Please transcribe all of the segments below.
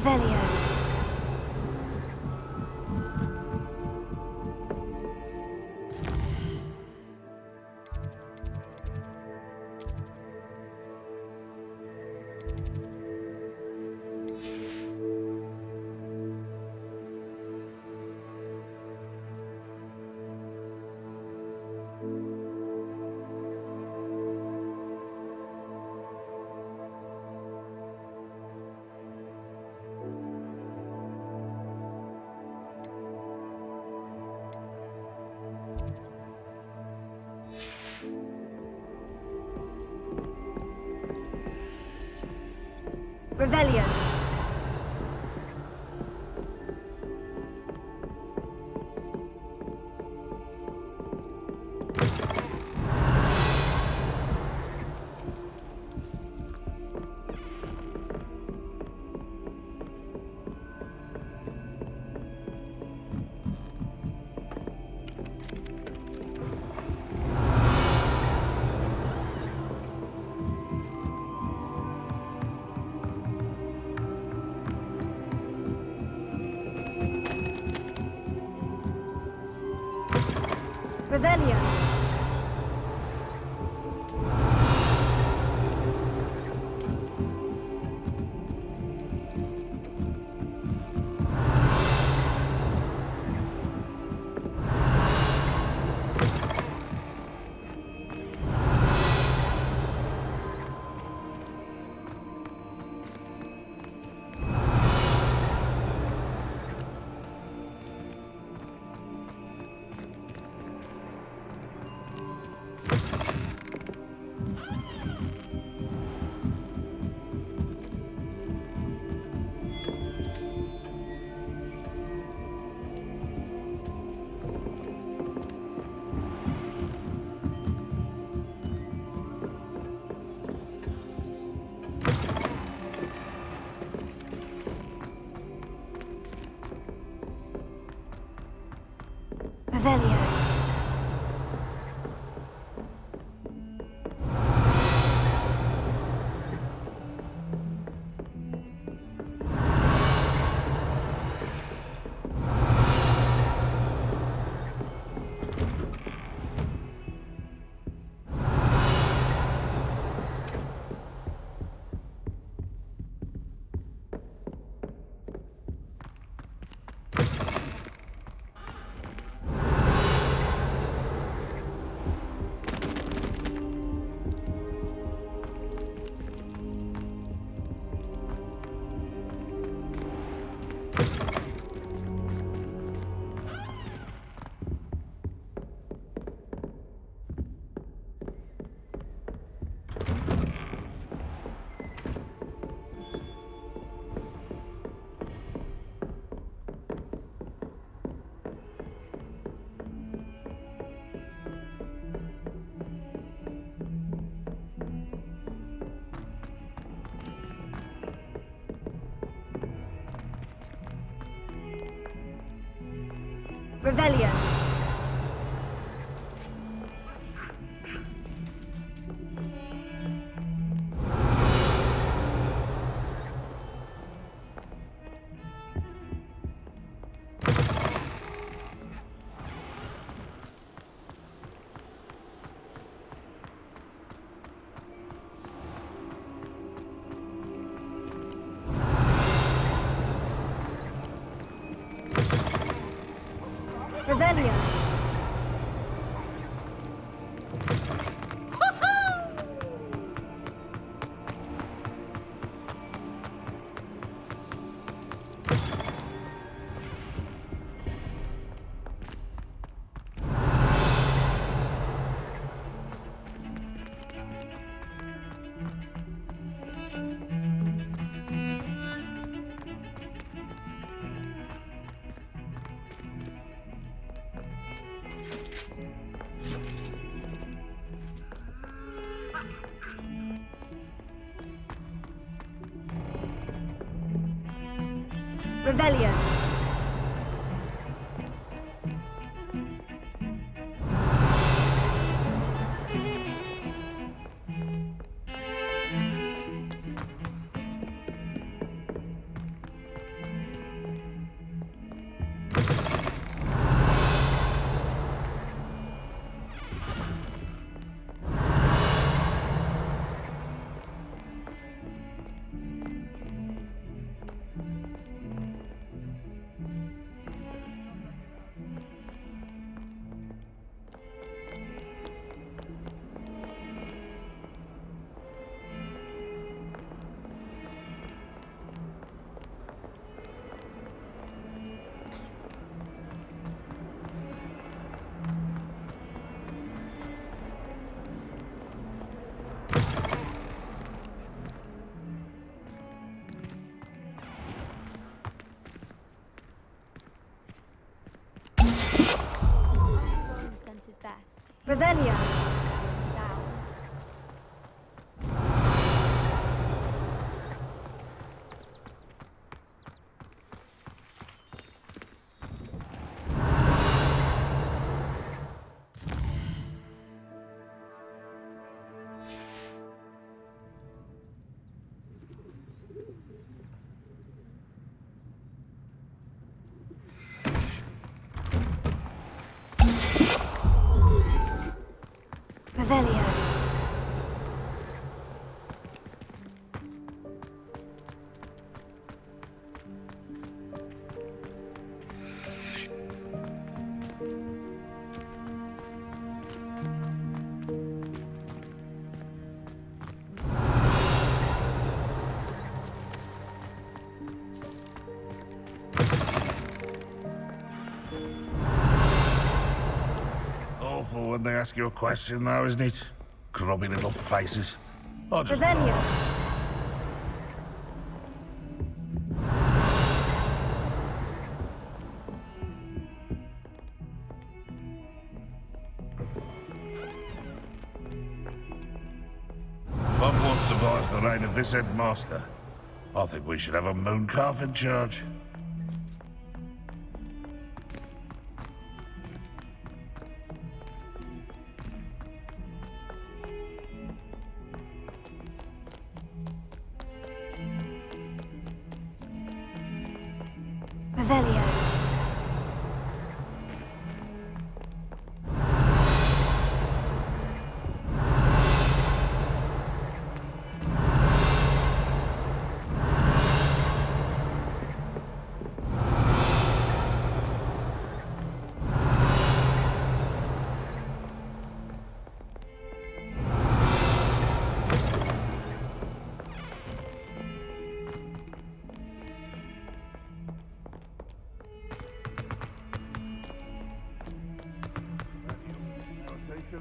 Revelio. Revelio. Revelio. Revelio. Revelio. Revelio. Revelio. Revelia. Revelia. Awful when they ask you a question, though, isn't it? Grubby little faces. I just... Revelia. If Hogwarts survives the reign of this headmaster, I think we should have a moon calf in charge. Revelia.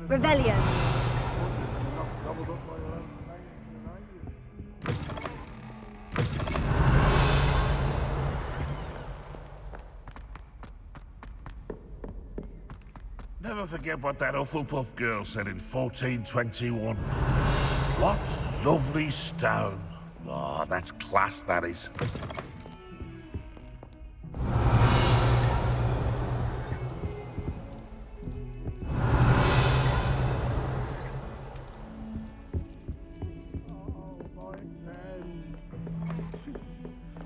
Revelia. Never forget what that Hufflepuff girl said in 1421. What lovely stone. Oh, that's class, that is.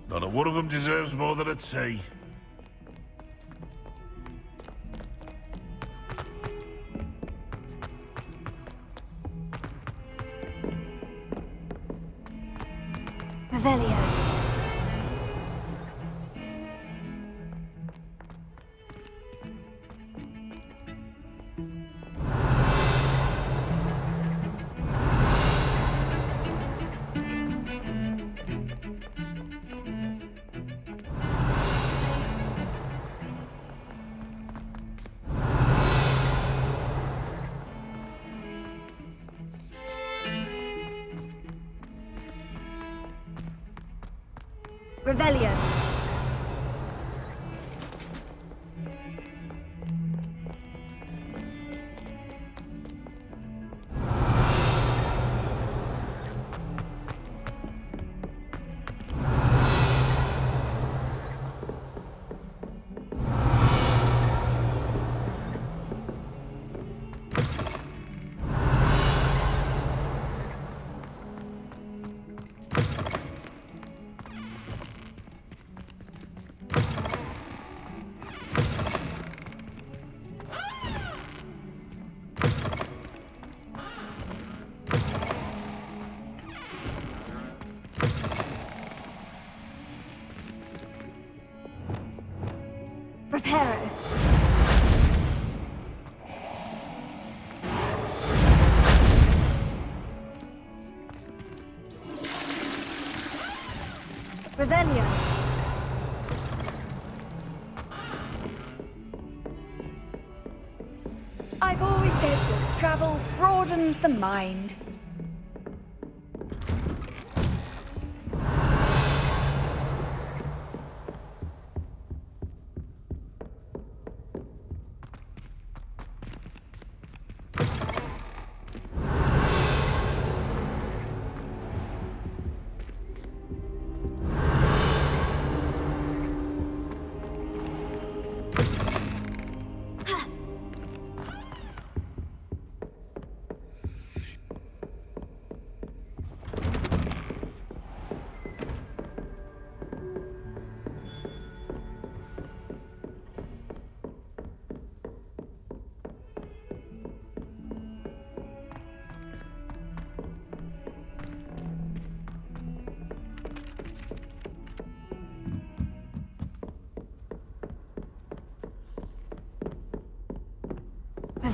Not a one of them deserves more than a tea. Revelia. Revelia. Prepare. Revelia. I've always said that travel broadens the mind.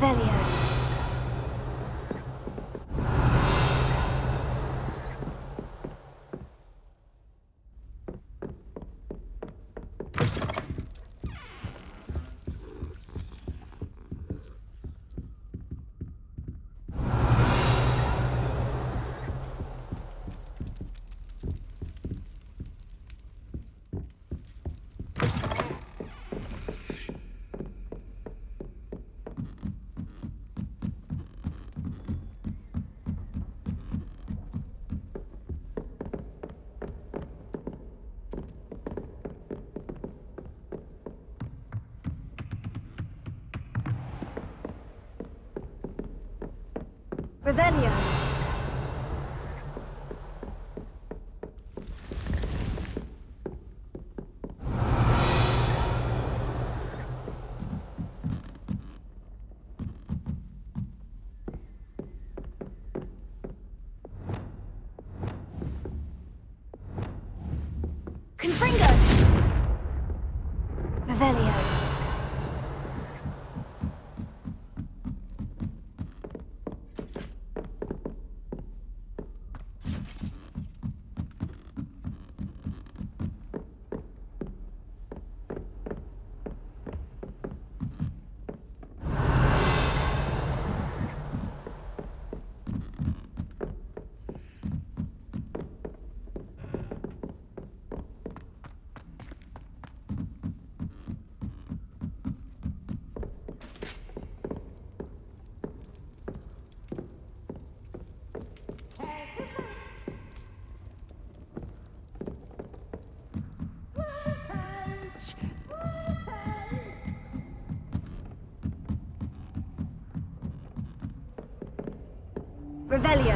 Revelio. Revelio. Confringo. Revelio. Revelio.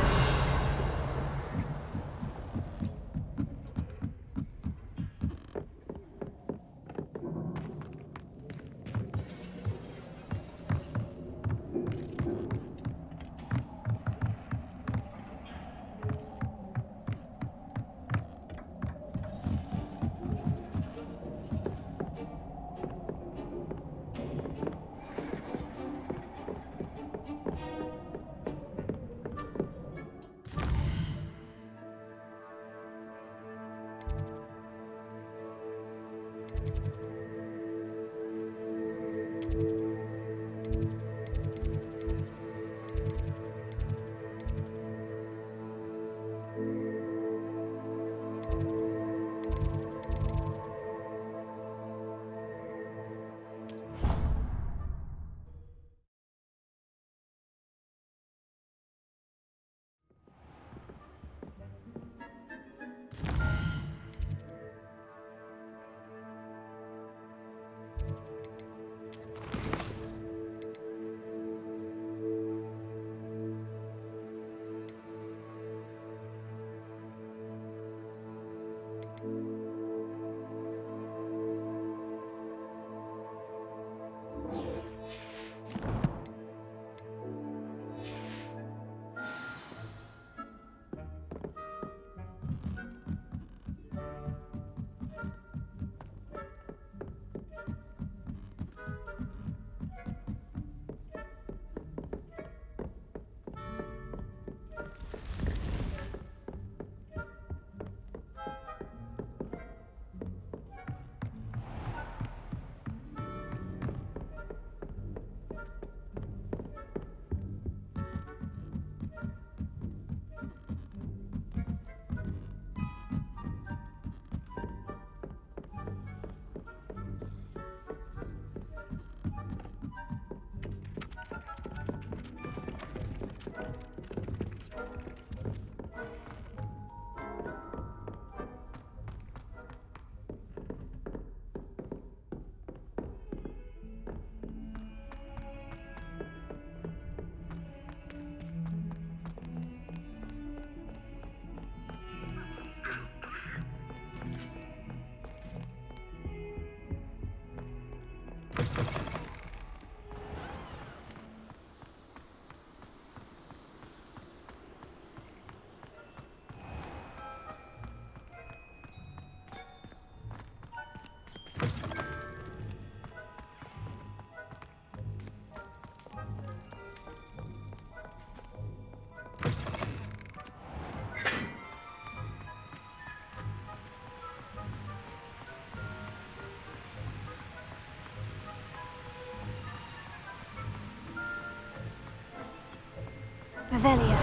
Revelio.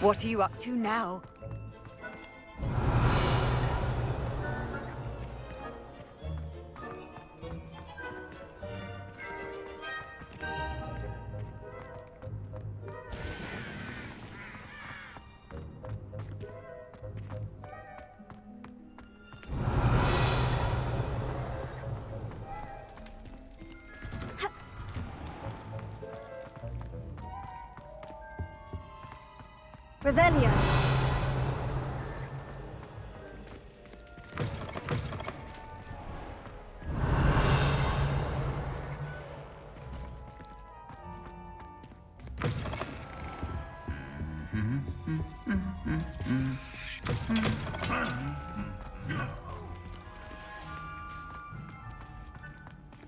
What are you up to now? Revelio.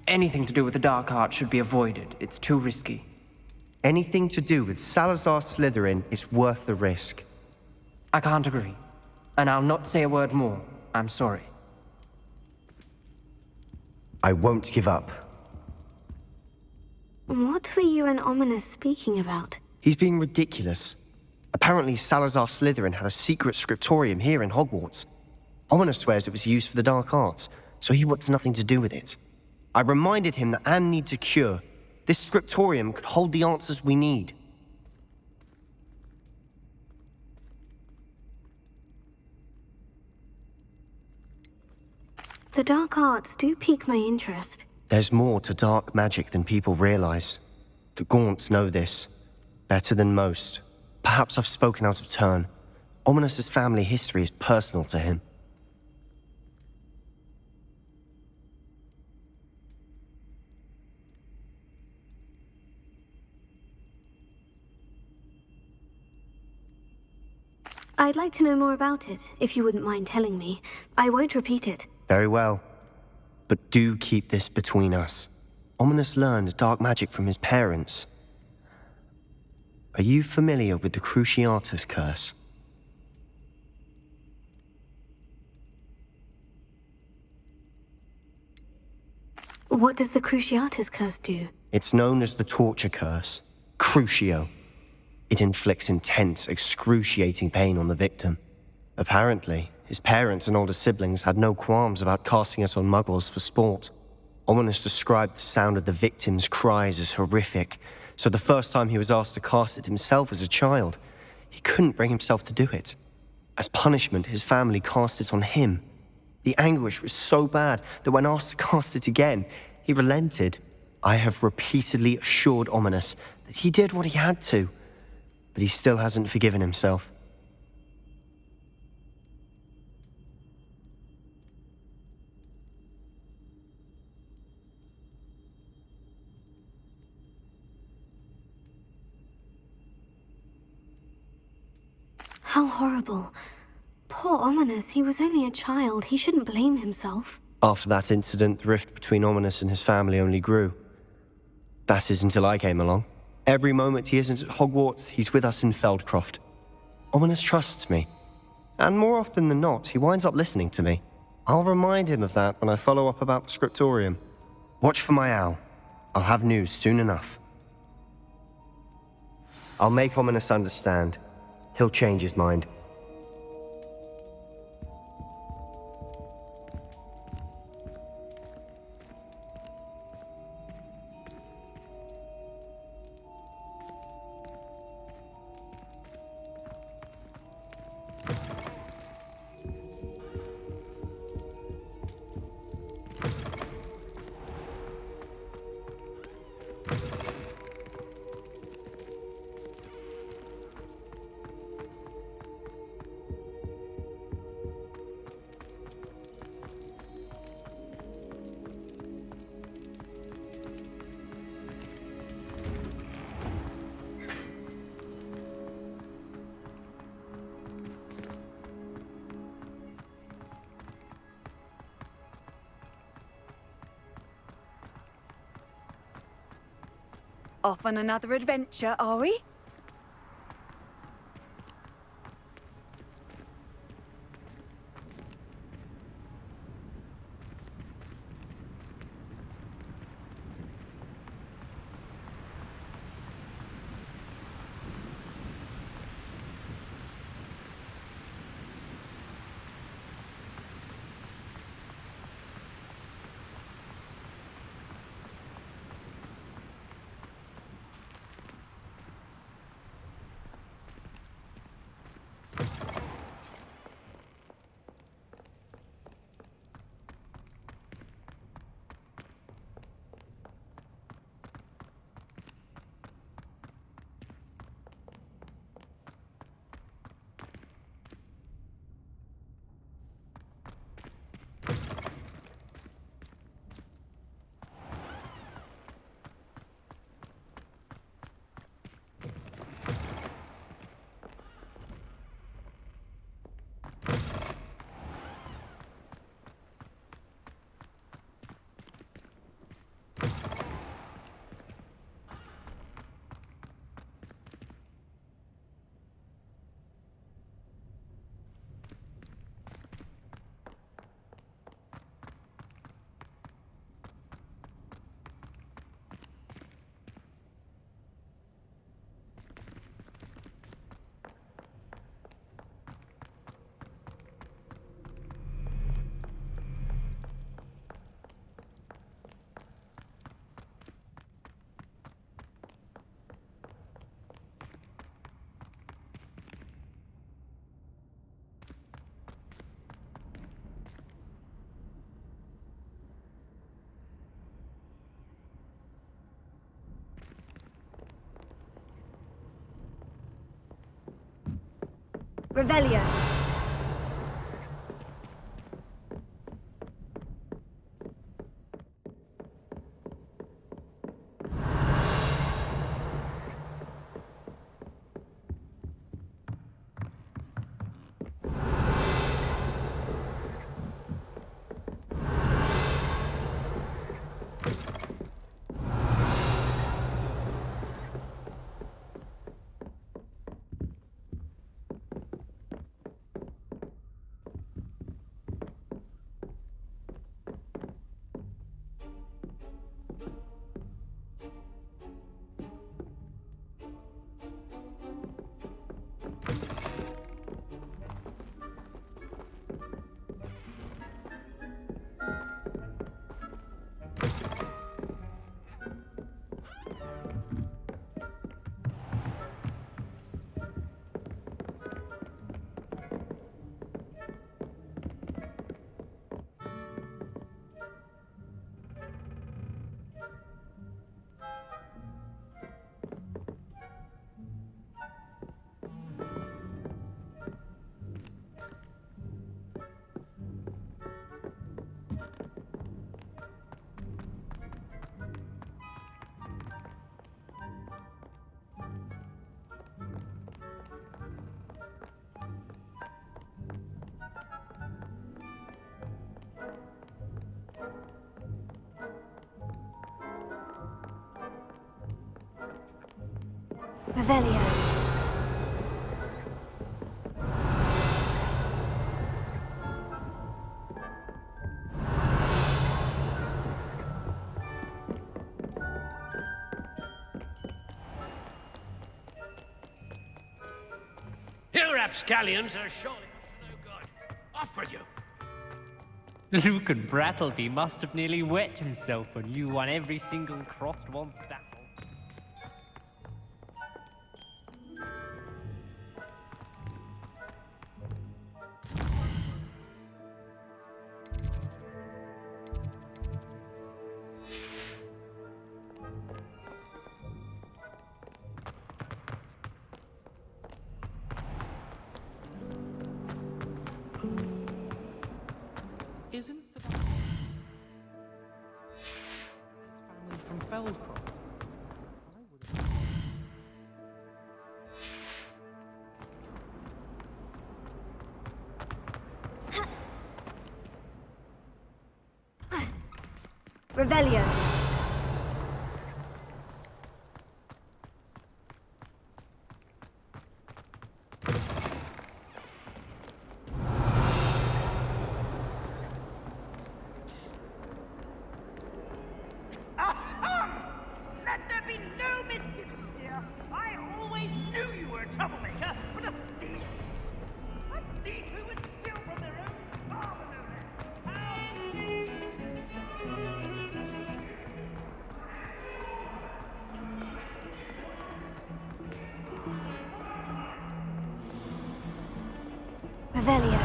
Anything to do with the dark art should be avoided. It's too risky. Anything to do with Salazar Slytherin is worth the risk. I can't agree. And I'll not say a word more. I'm sorry. I won't give up. What were you and Ominous speaking about? He's being ridiculous. Apparently Salazar Slytherin had a secret scriptorium here in Hogwarts. Ominous swears it was used for the dark arts, so he wants nothing to do with it. I reminded him that Anne needs a cure. This scriptorium could hold the answers we need. The dark arts do pique my interest. There's more to dark magic than people realize. The Gaunts know this. Better than most. Perhaps I've spoken out of turn. Ominous's family history is personal to him. I'd like to know more about it, if you wouldn't mind telling me. I won't repeat it. Very well. But do keep this between us. Ominous learned dark magic from his parents. Are you familiar with the Cruciatus Curse? What does the Cruciatus Curse do? It's known as the Torture Curse. Crucio. It inflicts intense, excruciating pain on the victim. Apparently, his parents and older siblings had no qualms about casting it on muggles for sport. Ominous described the sound of the victim's cries as horrific, so the first time he was asked to cast it himself as a child, he couldn't bring himself to do it. As punishment, his family cast it on him. The anguish was so bad that when asked to cast it again, he relented. I have repeatedly assured Ominous that he did what he had to, but he still hasn't forgiven himself. How horrible. Poor Ominous, he was only a child. He shouldn't blame himself. After that incident, the rift between Ominous and his family only grew. That is until I came along. Every moment he isn't at Hogwarts, he's with us in Feldcroft. Ominous trusts me. And more often than not, he winds up listening to me. I'll remind him of that when I follow up about the scriptorium. Watch for my owl. I'll have news soon enough. I'll make Ominous understand. He'll change his mind. Off on another adventure, are we? Revelio. Revelio. You rapscallions are surely no good. Off with you. Lucan Brattleby must have nearly wet himself when you won every single crossed one's battle. Isn't Sebastian his family from Feldcroft? I would have... Revelio. Let there be no misgivings here. I always knew you were a troublemaker, but a thief. A thief who would steal from their own farm, no less. Revelio.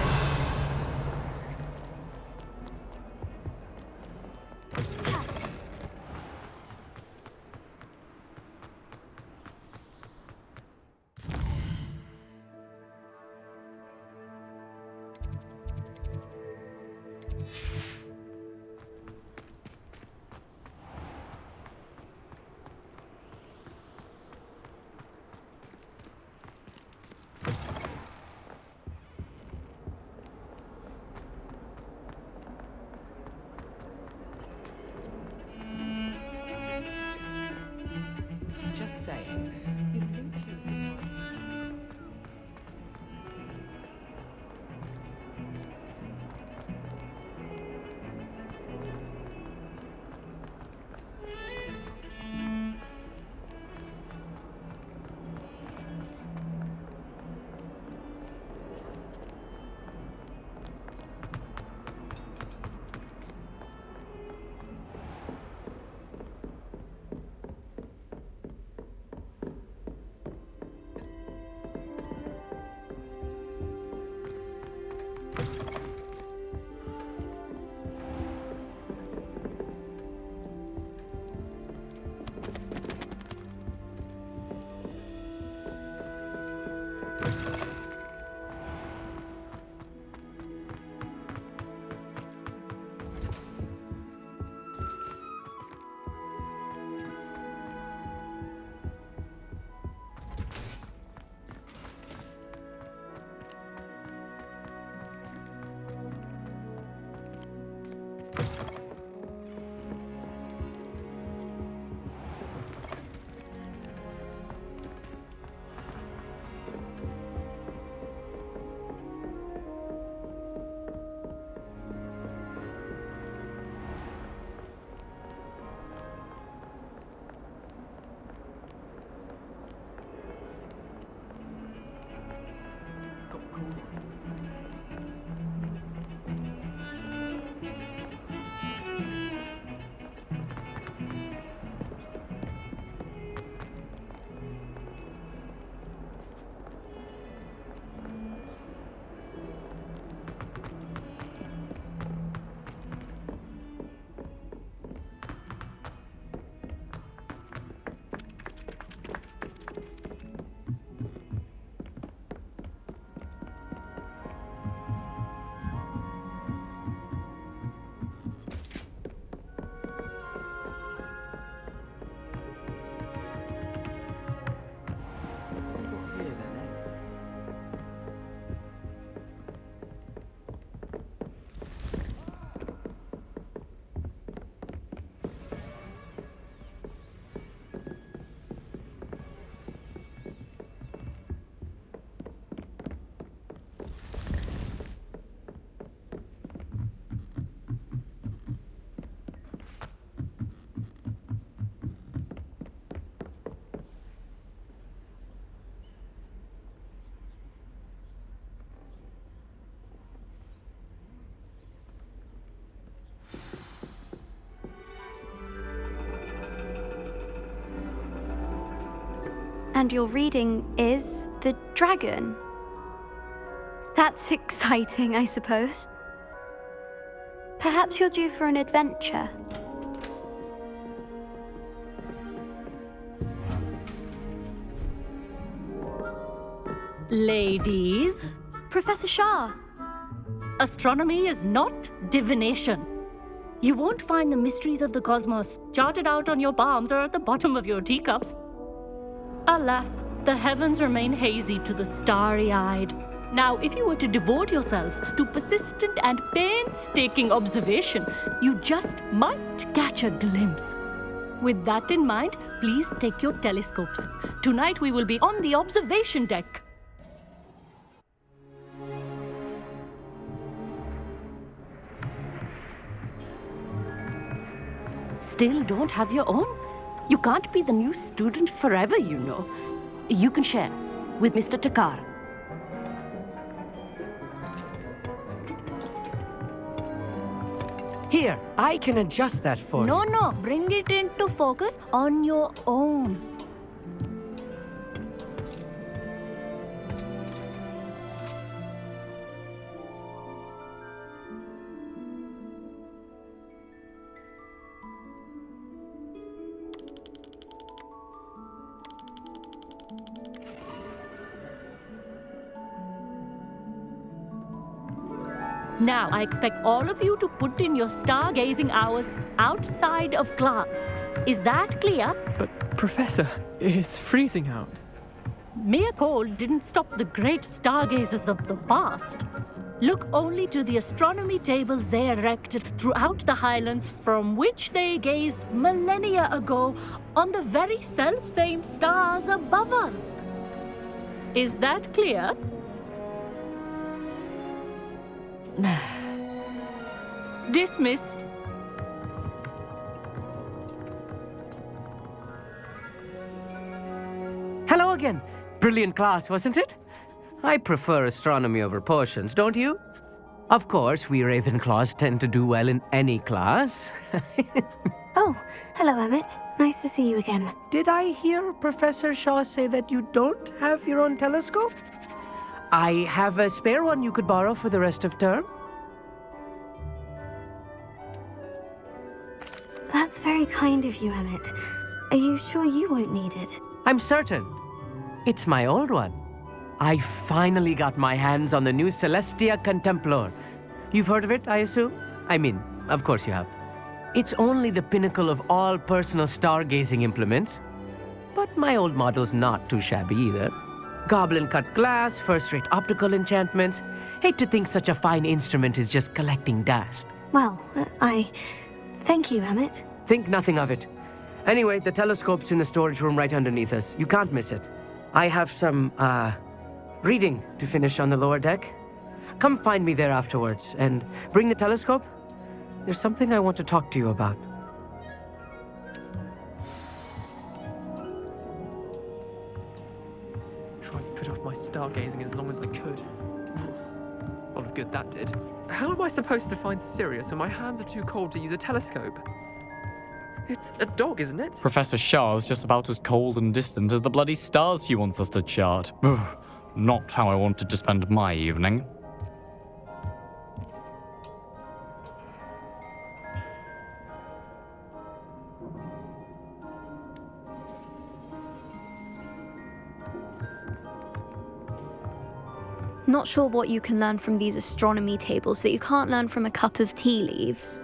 Just saying. You think you'd be like... And your reading is the dragon. That's exciting, I suppose. Perhaps you're due for an adventure. Ladies, Professor Shah. astronomy is not divination. You won't find the mysteries of the cosmos charted out on your palms or at the bottom of your teacups. Alas, the heavens remain hazy to the starry-eyed. Now, if you were to devote yourselves to persistent and painstaking observation, you just might catch a glimpse. With that in mind, please take your telescopes. Tonight we will be on the observation deck. Still don't have your own? You can't be the new student forever, you know. You can share with Mr. Takar. Here, I can adjust that for you. No, bring it into focus on your own. Now, I expect all of you to put in your stargazing hours outside of class. Is that clear? But, Professor, it's freezing out. Mere cold didn't stop the great stargazers of the past. Look only to the astronomy tables they erected throughout the highlands from which they gazed millennia ago on the very self-same stars above us. Is that clear? Dismissed. Hello again. Brilliant class, wasn't it? I prefer astronomy over potions, don't you? Of course, we Ravenclaws tend to do well in any class. Oh, hello, Emmett. Nice to see you again. Did I hear Professor Shaw say that you don't have your own telescope? I have a spare one you could borrow for the rest of term. That's very kind of you, Emmett. Are you sure you won't need it? I'm certain. It's my old one. I finally got my hands on the new Celestia Contemplar. You've heard of it, I assume? I mean, of course you have. It's only the pinnacle of all personal stargazing implements. But my old model's not too shabby either. Goblin-cut glass, first-rate optical enchantments. Hate to think such a fine instrument is just collecting dust. Well, thank you, Emmett. Think nothing of it. Anyway, the telescope's in the storage room right underneath us. You can't miss it. I have some, reading to finish on the lower deck. Come find me there afterwards, and bring the telescope. There's something I want to talk to you about. Tried to put off my stargazing as long as I could. A lot of good that did. How am I supposed to find Sirius when my hands are too cold to use a telescope? It's a dog, isn't it? Professor Shah's just about as cold and distant as the bloody stars she wants us to chart. Ugh, not how I wanted to spend my evening. Not sure what you can learn from these astronomy tables that you can't learn from a cup of tea leaves.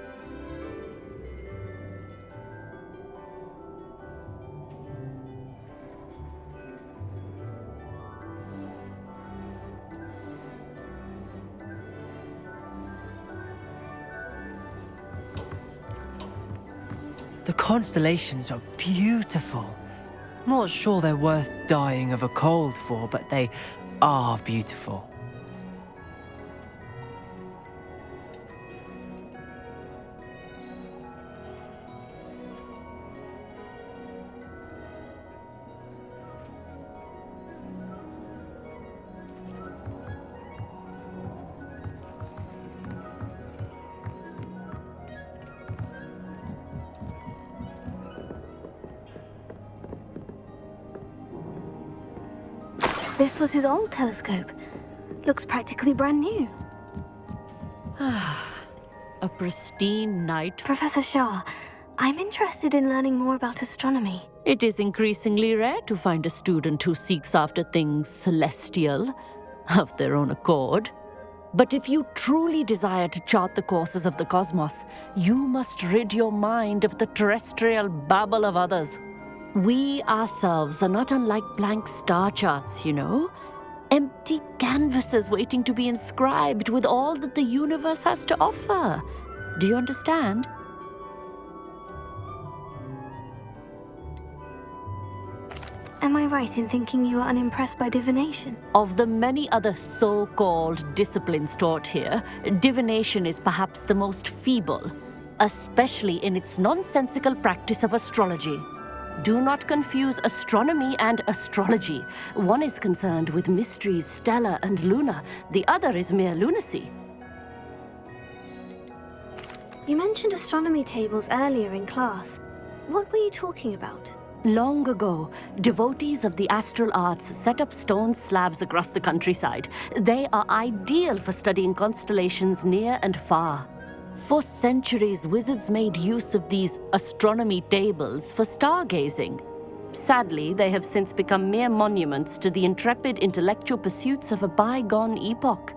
The constellations are beautiful. Not sure they're worth dying of a cold for, but they are beautiful. This was his old telescope. Looks practically brand new. A pristine night. Professor Shah, I'm interested in learning more about astronomy. It is increasingly rare to find a student who seeks after things celestial of their own accord. But if you truly desire to chart the courses of the cosmos, you must rid your mind of the terrestrial babble of others. We ourselves are not unlike blank star charts, you know? Empty canvases waiting to be inscribed with all that the universe has to offer. Do you understand? Am I right in thinking you are unimpressed by divination? Of the many other so-called disciplines taught here, divination is perhaps the most feeble, especially in its nonsensical practice of astrology. Do not confuse astronomy and astrology. One is concerned with mysteries stellar and lunar, the other is mere lunacy. You mentioned astronomy tables earlier in class. What were you talking about? Long ago, devotees of the astral arts set up stone slabs across the countryside. They are ideal for studying constellations near and far. For centuries, wizards made use of these astronomy tables for stargazing. Sadly, they have since become mere monuments to the intrepid intellectual pursuits of a bygone epoch.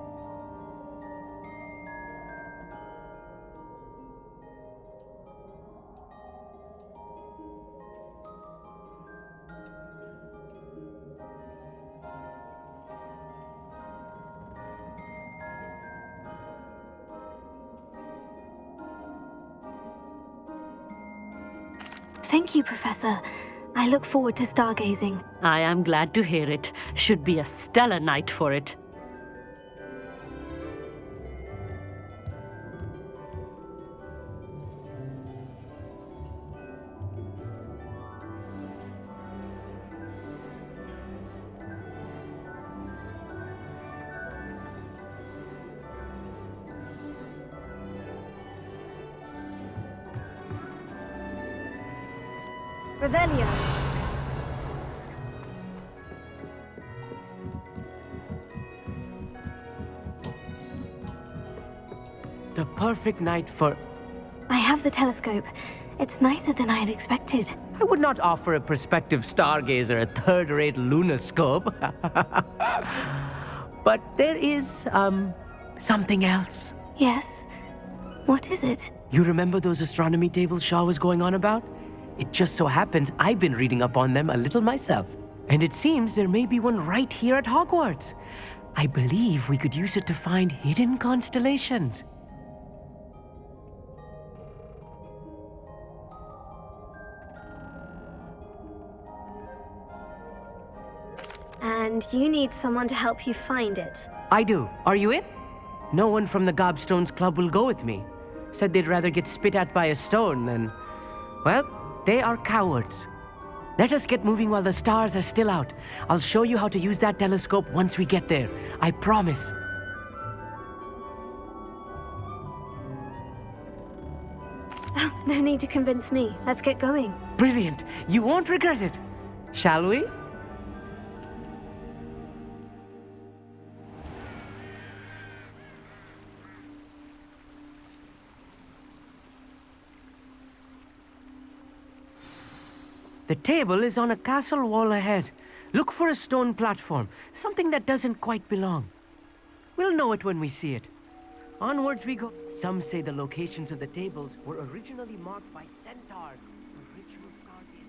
Thank you, Professor. I look forward to stargazing. I am glad to hear it. Should be a stellar night for it. Revelio. The perfect night for... I have the telescope. It's nicer than I had expected. I would not offer a prospective stargazer a third-rate lunoscope. But there is, something else. Yes? What is it? You remember those astronomy tables Shaw was going on about? It just so happens I've been reading up on them a little myself. And it seems there may be one right here at Hogwarts. I believe we could use it to find hidden constellations. And you need someone to help you find it. I do. Are you in? No one from the Gobstones Club will go with me. Said they'd rather get spit at by a stone than... Well, they are cowards. Let us get moving while the stars are still out. I'll show you how to use that telescope once we get there. I promise. Oh, no need to convince me. Let's get going. Brilliant. You won't regret it. Shall we? The table is on a castle wall ahead. Look for a stone platform, something that doesn't quite belong. We'll know it when we see it. Onwards we go. Some say the locations of the tables were originally marked by centaurs for ritual stargazing.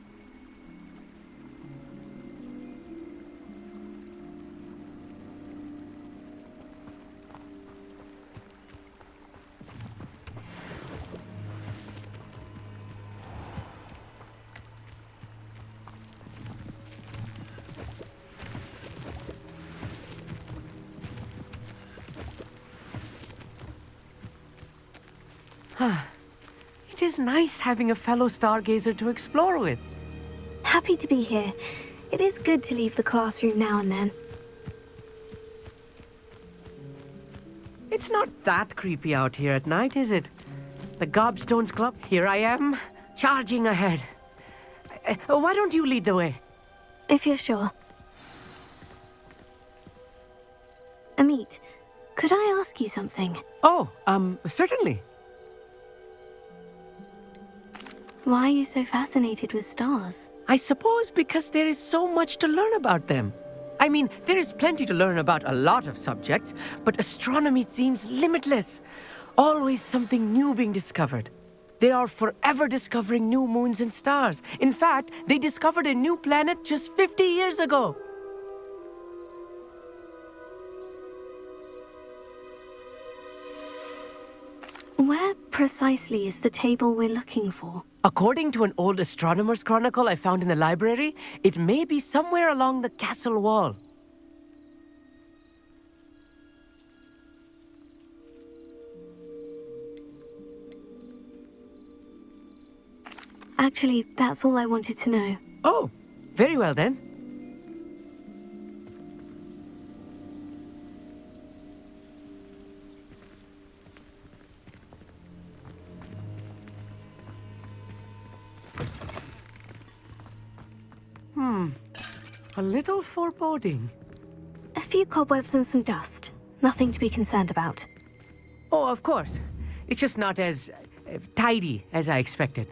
It is nice having a fellow stargazer to explore with. Happy to be here. It is good to leave the classroom now and then. It's not that creepy out here at night, is it? The Gobstones Club, here I am, charging ahead. Why don't you lead the way? If you're sure. Amit, could I ask you something? Oh, certainly. Why are you so fascinated with stars? I suppose because there is so much to learn about them. I mean, there is plenty to learn about a lot of subjects, but astronomy seems limitless. Always something new being discovered. They are forever discovering new moons and stars. In fact, they discovered a new planet just 50 years ago. Where precisely is the table we're looking for? According to an old astronomer's chronicle I found in the library, it may be somewhere along the castle wall. Actually, that's all I wanted to know. Oh, very well then. A little foreboding. A few cobwebs and some dust. Nothing to be concerned about. Oh, of course. It's just not as tidy as I expected.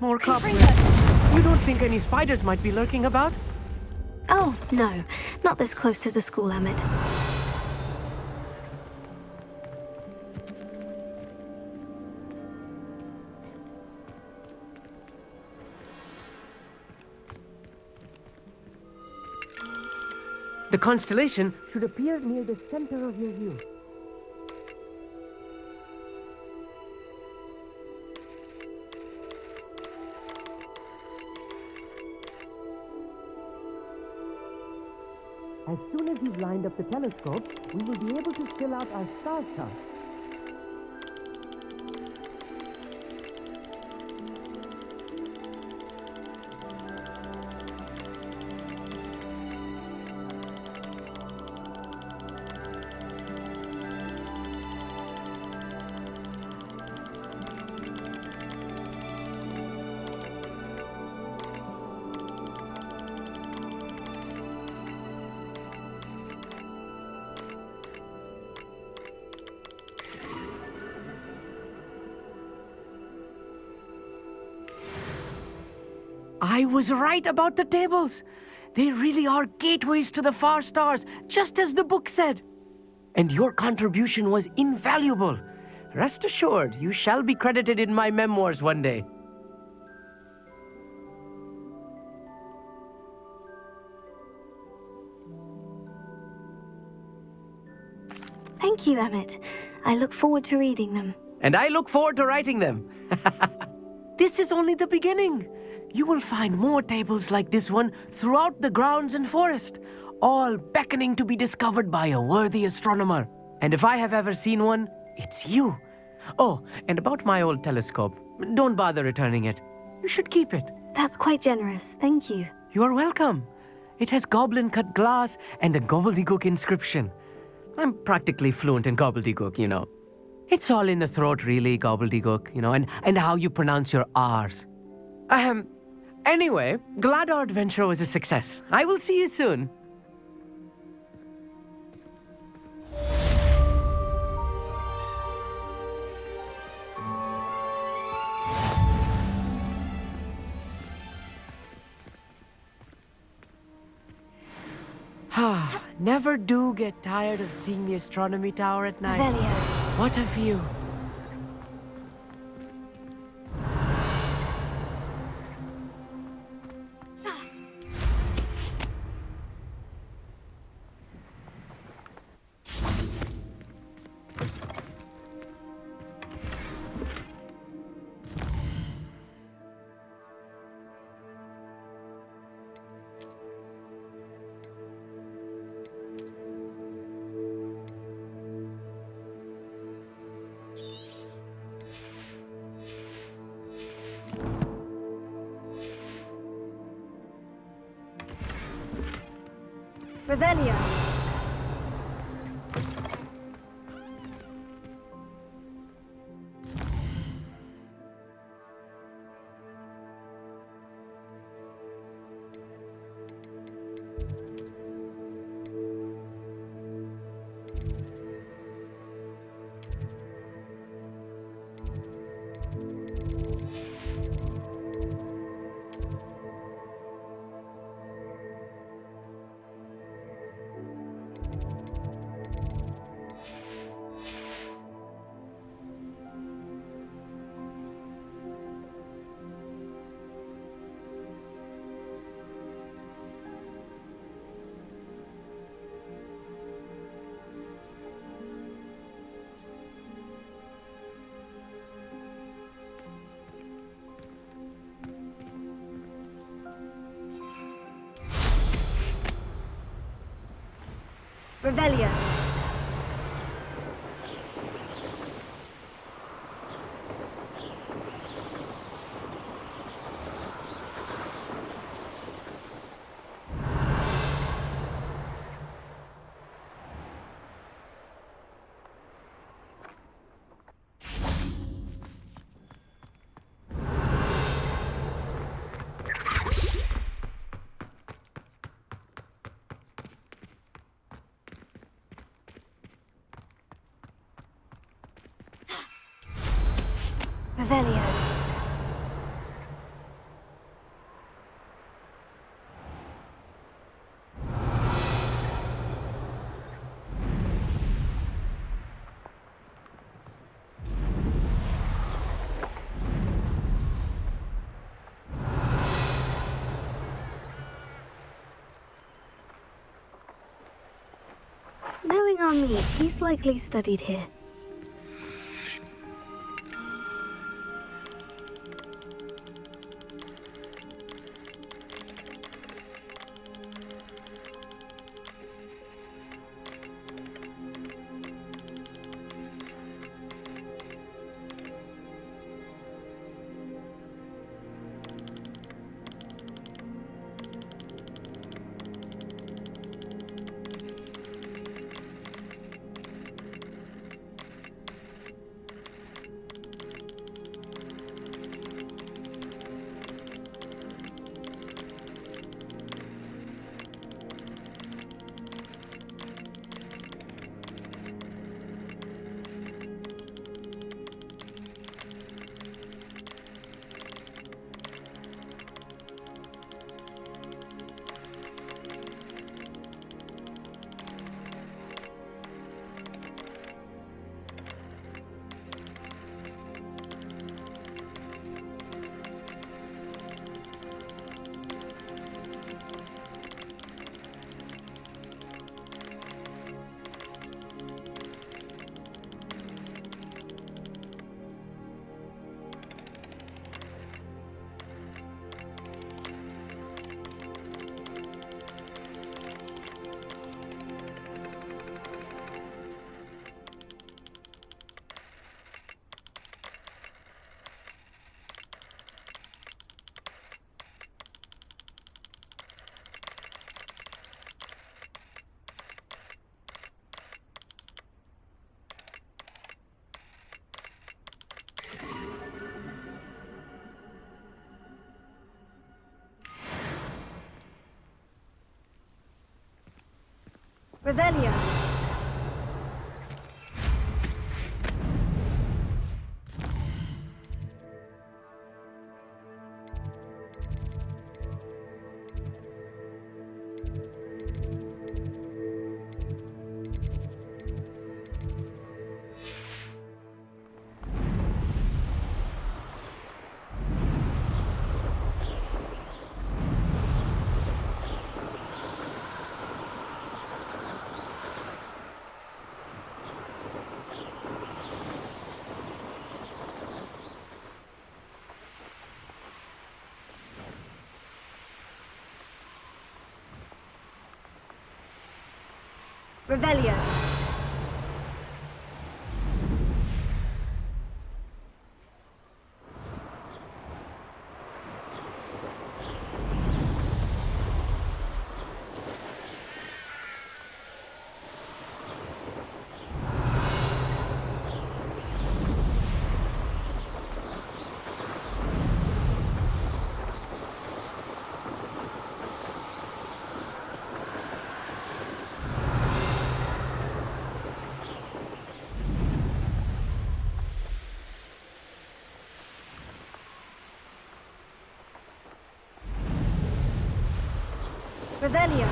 More cobwebs. You don't think any spiders might be lurking about? Oh, no. Not this close to the school, Amit. The constellation should appear near the center of your view. As soon as you've lined up the telescope, we will be able to fill out our star chart. I was right about the tables. They really are gateways to the far stars, just as the book said. And your contribution was invaluable. Rest assured, you shall be credited in my memoirs one day. Thank you, Amit. I look forward to reading them. And I look forward to writing them. This is only the beginning. You will find more tables like this one throughout the grounds and forest, all beckoning to be discovered by a worthy astronomer. And if I have ever seen one, it's you. Oh, and about my old telescope, don't bother returning it. You should keep it. That's quite generous. Thank you. You are welcome. It has goblin-cut glass and a gobbledygook inscription. I'm practically fluent in gobbledygook, you know. It's all in the throat, really, gobbledygook, you know, and how you pronounce your R's. Anyway, glad our adventure was a success. I will see you soon. Never do get tired of seeing the astronomy tower at night. Velio. What a view. Revelio. Revelio. Revelio. Knowing our meat, he's likely studied here. Revelio. Revelio. Revelio.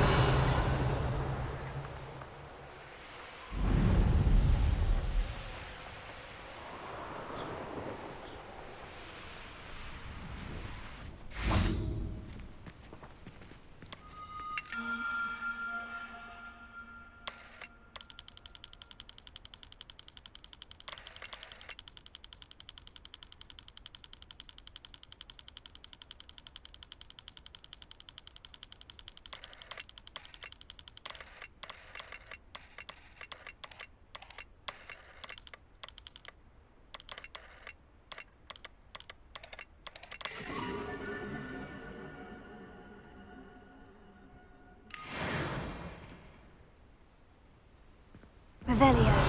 Revelio.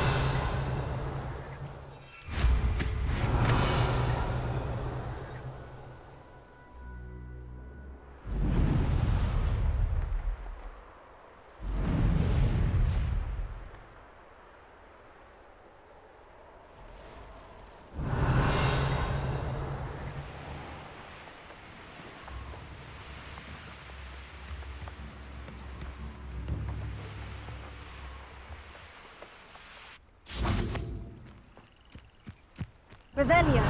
Revelio.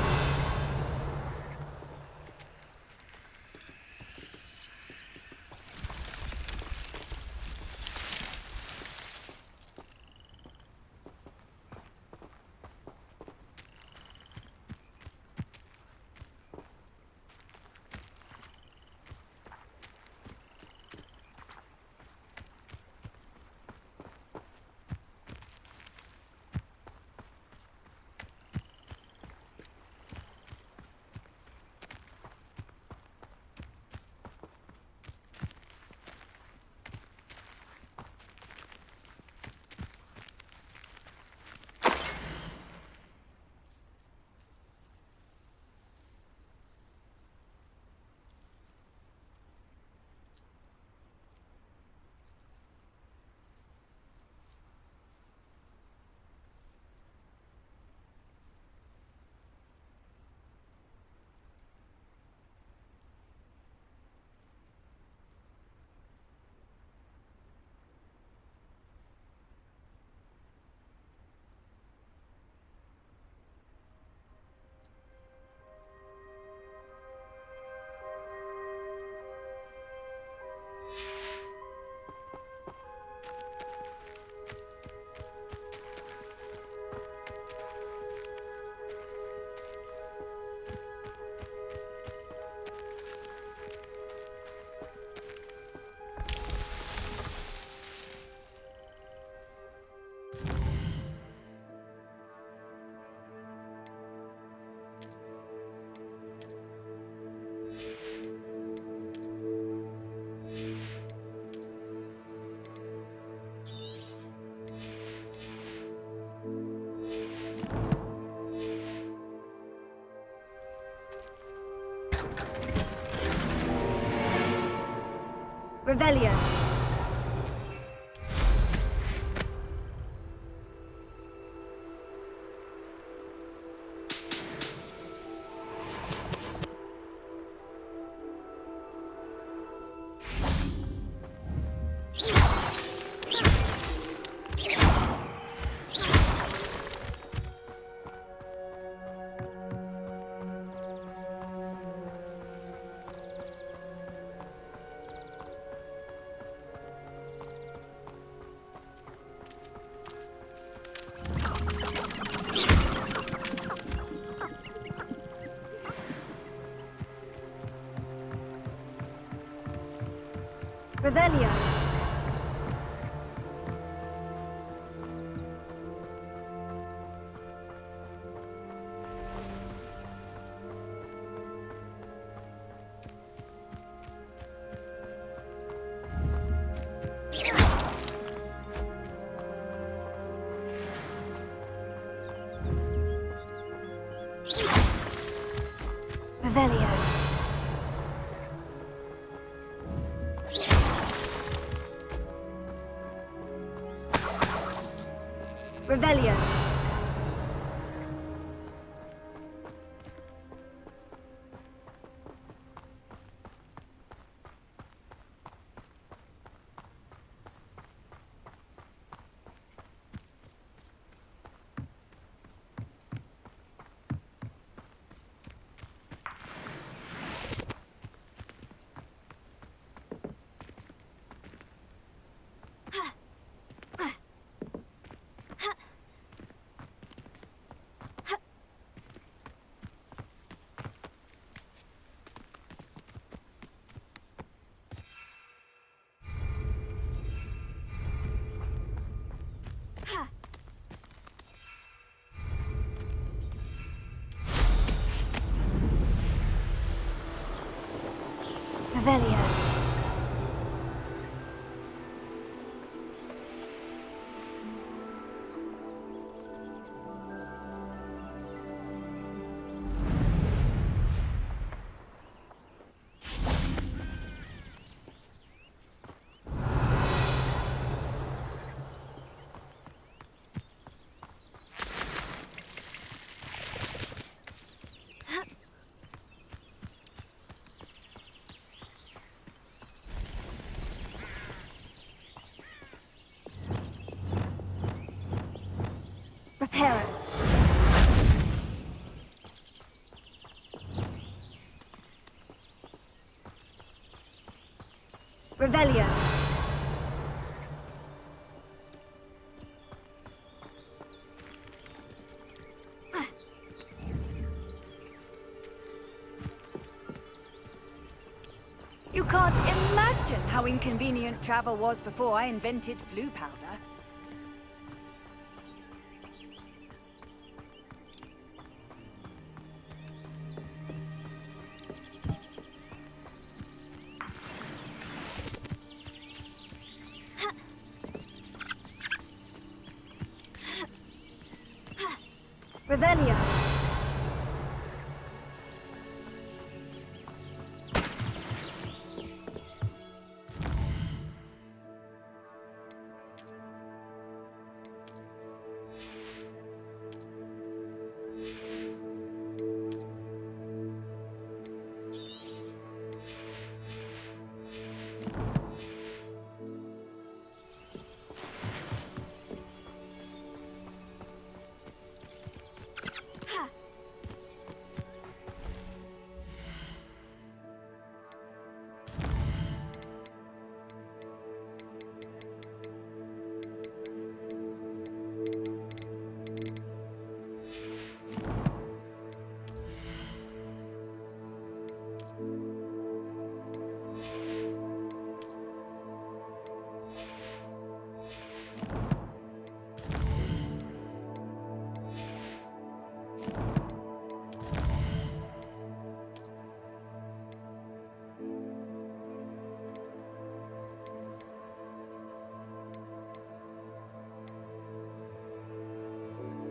Revelio. Revelio. Revelio. Revelio. Revelio. Reparo. Revelio. You can't imagine how inconvenient travel was before I invented flu powder. Revelio.